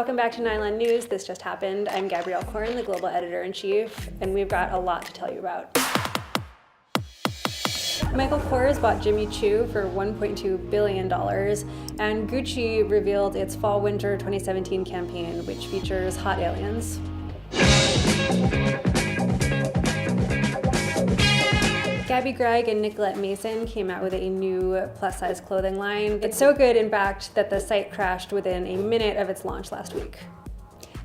Welcome back to Nylon News. This just happened. I'm Gabrielle Korn, the global editor-in-chief, and we've got a lot to tell you about. Michael Kors bought Jimmy Choo for $1.2 billion, and Gucci revealed its Fall-Winter 2017 campaign, which features hot aliens. Gabby Gregg and Nicolette Mason came out with a new plus-size clothing line. It's so good, in fact, that the site crashed within a minute of its launch last week.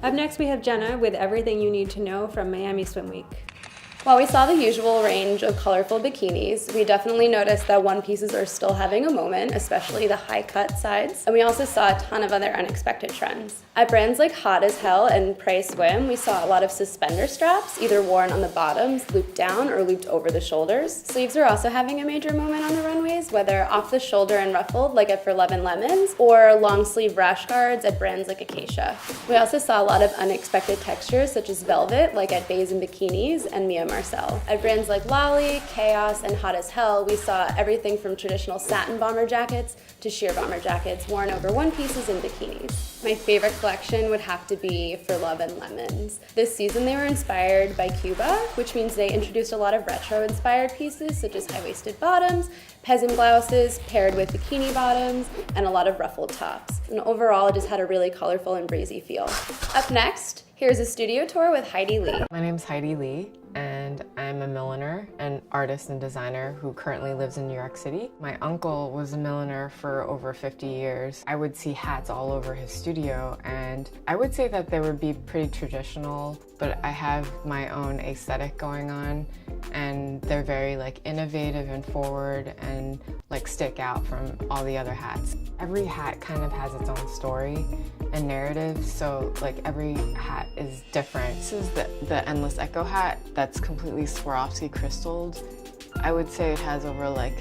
Up next, we have Jenna with everything you need to know from Miami Swim Week. While we saw the usual range of colorful bikinis, we definitely noticed that one pieces are still having a moment, especially the high cut sides. And we also saw a ton of other unexpected trends. At brands like Hot as Hell and Pray Swim, we saw a lot of suspender straps, either worn on the bottoms, looped down, or looped over the shoulders. Sleeves are also having a major moment on the runways, whether off the shoulder and ruffled, like at For Love and Lemons, or long sleeve rash guards at brands like Acacia. We also saw a lot of unexpected textures, such as velvet, like at Bays and Bikinis and Mia Marcel. At brands like Lolly, Chaos, and Hot as Hell, we saw everything from traditional satin bomber jackets to sheer bomber jackets worn over one pieces and bikinis. My favorite collection would have to be For Love and Lemons. This season they were inspired by Cuba, which means they introduced a lot of retro-inspired pieces such as high-waisted bottoms, peasant blouses paired with bikini bottoms, and a lot of ruffled tops. And overall, it just had a really colorful and breezy feel. Up next, here's a studio tour with Heidi Lee. My name's Heidi Lee, and I'm a milliner, an artist and designer who currently lives in New York City. My uncle was a milliner for over 50 years. I would see hats all over his studio, and I would say that they would be pretty traditional, but I have my own aesthetic going on, and they're very like innovative and forward and like stick out from all the other hats. Every hat kind of has its own story and narrative, so like every hat is different. This is the Endless Echo hat that's completely Swarovski crystalled. I would say it has over like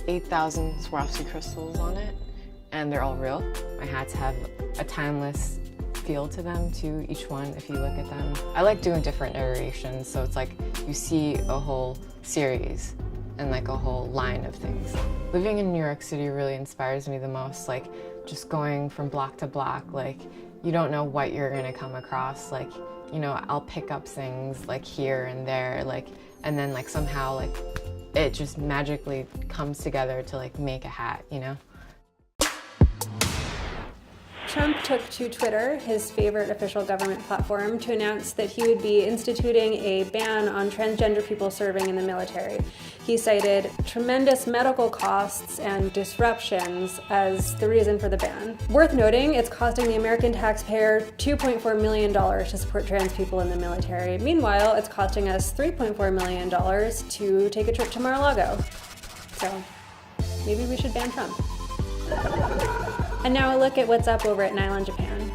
8,000 Swarovski crystals on it, and they're all real. My hats have a timeless feel to them too, each one, if you look at them. I like doing different iterations, so it's like you see a whole series and like a whole line of things. Living in New York City really inspires me the most, like just going from block to block, like you don't know what you're gonna come across. Like, you know, I'll pick up things like here and there, like, and then like somehow like it just magically comes together to like make a hat, you know? Trump took to Twitter, his favorite official government platform, to announce that he would be instituting a ban on transgender people serving in the military. He cited tremendous medical costs and disruptions as the reason for the ban. Worth noting, it's costing the American taxpayer $2.4 million to support trans people in the military. Meanwhile, it's costing us $3.4 million to take a trip to Mar-a-Lago. So maybe we should ban Trump. And now a look at what's up over at Nylon Japan.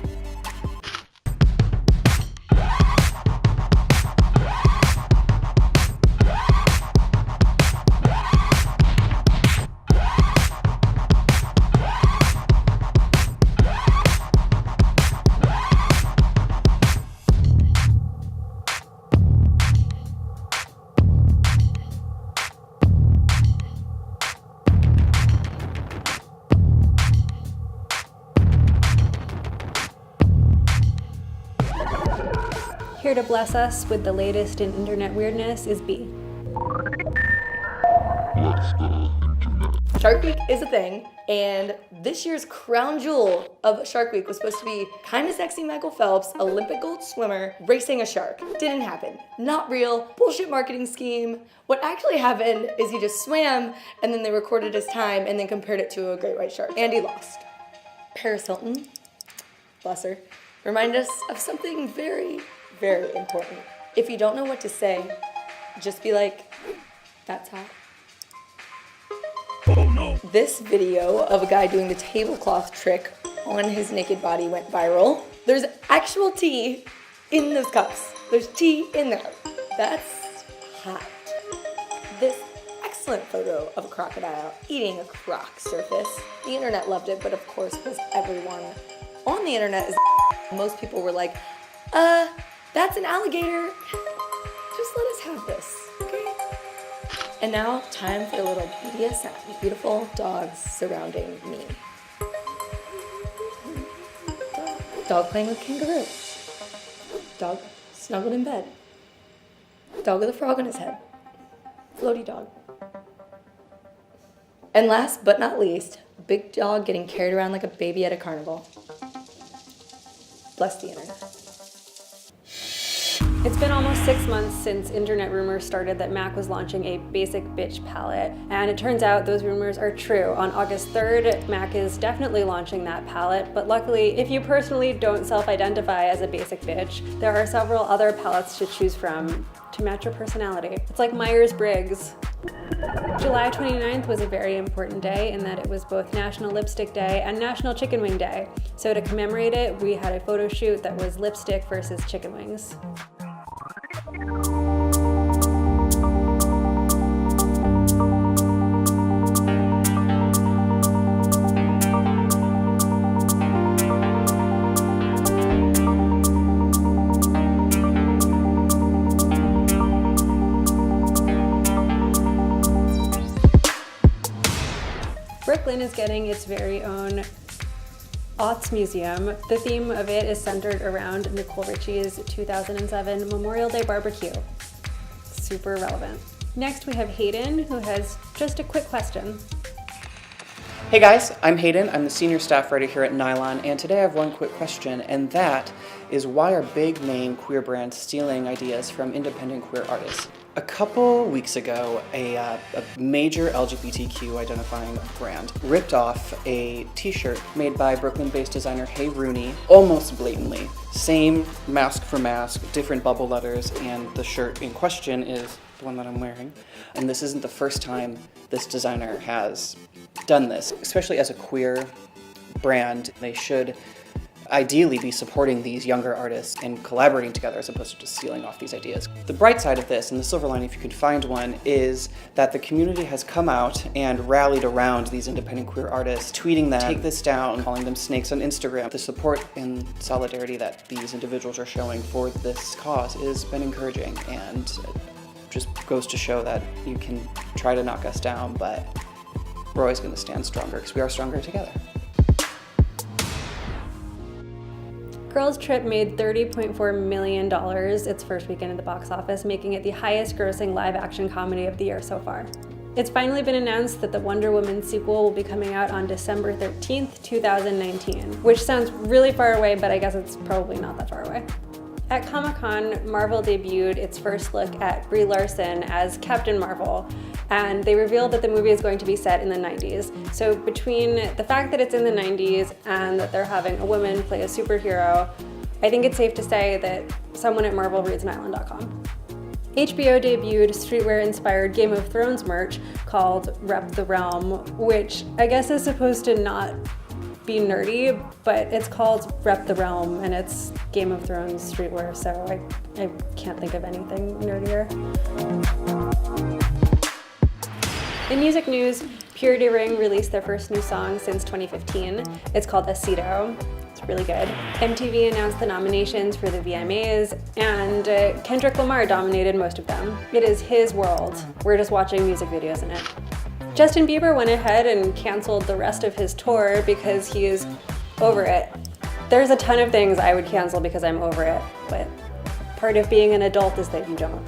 Here to bless us with the latest in internet weirdness is B. Shark Week is a thing, and this year's crown jewel of Shark Week was supposed to be Kinda Sexy Michael Phelps, Olympic gold swimmer, racing a shark. Didn't happen. Not real. Bullshit marketing scheme. What actually happened is he just swam, and then they recorded his time and then compared it to a great white shark. And he lost. Paris Hilton, bless her, reminded us of something very, very important. If you don't know what to say, just be like, that's hot. Oh no. This video of a guy doing the tablecloth trick on his naked body went viral. There's actual tea in those cups. There's tea in there. That's hot. This excellent photo of a crocodile eating a croc surface. The internet loved it, but of course, because everyone on the internet is most people were like, that's an alligator. Just let us have this, okay? And now, time for a little BDSM. Beautiful dogs surrounding me. Dog playing with kangaroo. Dog snuggled in bed. Dog with a frog on his head. Floaty dog. And last but not least, big dog getting carried around like a baby at a carnival. Bless the internet. It's been almost 6 months since internet rumors started that Mac was launching a basic bitch palette, and it turns out those rumors are true. On August 3rd, Mac is definitely launching that palette, but luckily, if you personally don't self-identify as a basic bitch, there are several other palettes to choose from to match your personality. It's like Myers-Briggs. July 29th was a very important day in that it was both National Lipstick Day and National Chicken Wing Day. So to commemorate it, we had a photo shoot that was lipstick versus chicken wings. Brooklyn is getting its very own Aughts Museum. The theme of it is centered around Nicole Richie's 2007 Memorial Day barbecue. Super relevant. Next we have Hayden, who has just a quick question. Hey guys, I'm Hayden. I'm the senior staff writer here at Nylon, and today I have one quick question, and that is why are big name queer brands stealing ideas from independent queer artists? A couple weeks ago, a major LGBTQ identifying brand ripped off a t-shirt made by Brooklyn-based designer Hayden, almost blatantly. Same mask for mask, different bubble letters, and the shirt in question is the one that I'm wearing. And this isn't the first time this designer has done this, especially as a queer brand. They should ideally be supporting these younger artists and collaborating together as opposed to just stealing off these ideas. The bright side of this, and the silver lining if you can find one, is that the community has come out and rallied around these independent queer artists, tweeting them, take this down, calling them snakes on Instagram. The support and solidarity that these individuals are showing for this cause has been encouraging, and it just goes to show that you can try to knock us down, but we're always going to stand stronger because we are stronger together. Girls Trip made $30.4 million its first weekend at the box office, making it the highest grossing live action comedy of the year so far. It's finally been announced that the Wonder Woman sequel will be coming out on December 13th, 2019, which sounds really far away, but I guess it's probably not that far away. At Comic-Con, Marvel debuted its first look at Brie Larson as Captain Marvel, and they revealed that the movie is going to be set in the 90s. So between the fact that it's in the 90s and that they're having a woman play a superhero, I think it's safe to say that someone at Marvel reads Nylon.com. HBO debuted streetwear-inspired Game of Thrones merch called Rep the Realm, which I guess is supposed to not be nerdy, but it's called Rep the Realm and it's Game of Thrones streetwear, so I can't think of anything nerdier. In music news, Purity Ring released their first new song since 2015. It's called Aceto. It's really good. MTV announced the nominations for the VMAs, and Kendrick Lamar dominated most of them. It is his world. We're just watching music videos in it. Justin Bieber went ahead and canceled the rest of his tour because he is over it. There's a ton of things I would cancel because I'm over it, but part of being an adult is that you don't.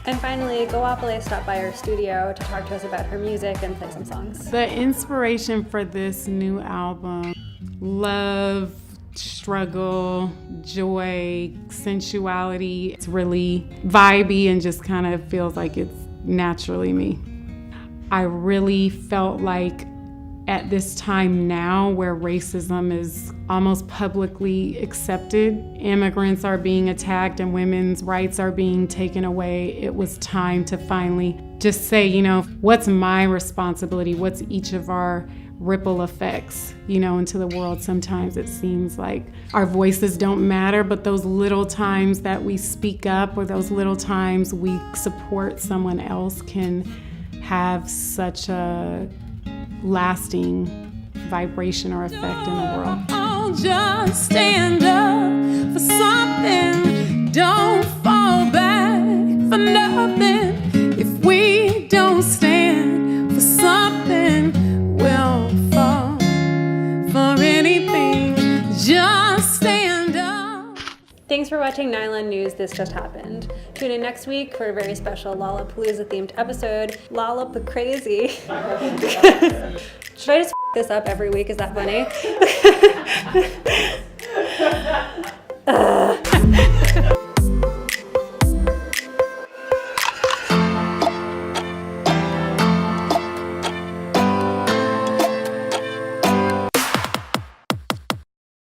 And finally, Goapele stopped by our studio to talk to us about her music and play some songs. The inspiration for this new album, love, struggle, joy, sensuality, it's really vibey and just kind of feels like it's naturally me. I really felt like at this time now where racism is almost publicly accepted, immigrants are being attacked and women's rights are being taken away, it was time to finally just say, you know, what's my responsibility? What's each of our ripple effects, you know, into the world? Sometimes it seems like our voices don't matter, but those little times that we speak up or those little times we support someone else can have such a lasting vibration or effect in the world. Oh, just stand up for something. Don't fall back for nothing. If we don't stand for something, we'll fall for anything. Just Thanks for watching Nylon News This Just Happened. Tune in next week for a very special Lollapalooza themed episode, Lollapacrazy. Should I just f this up every week? Is that funny?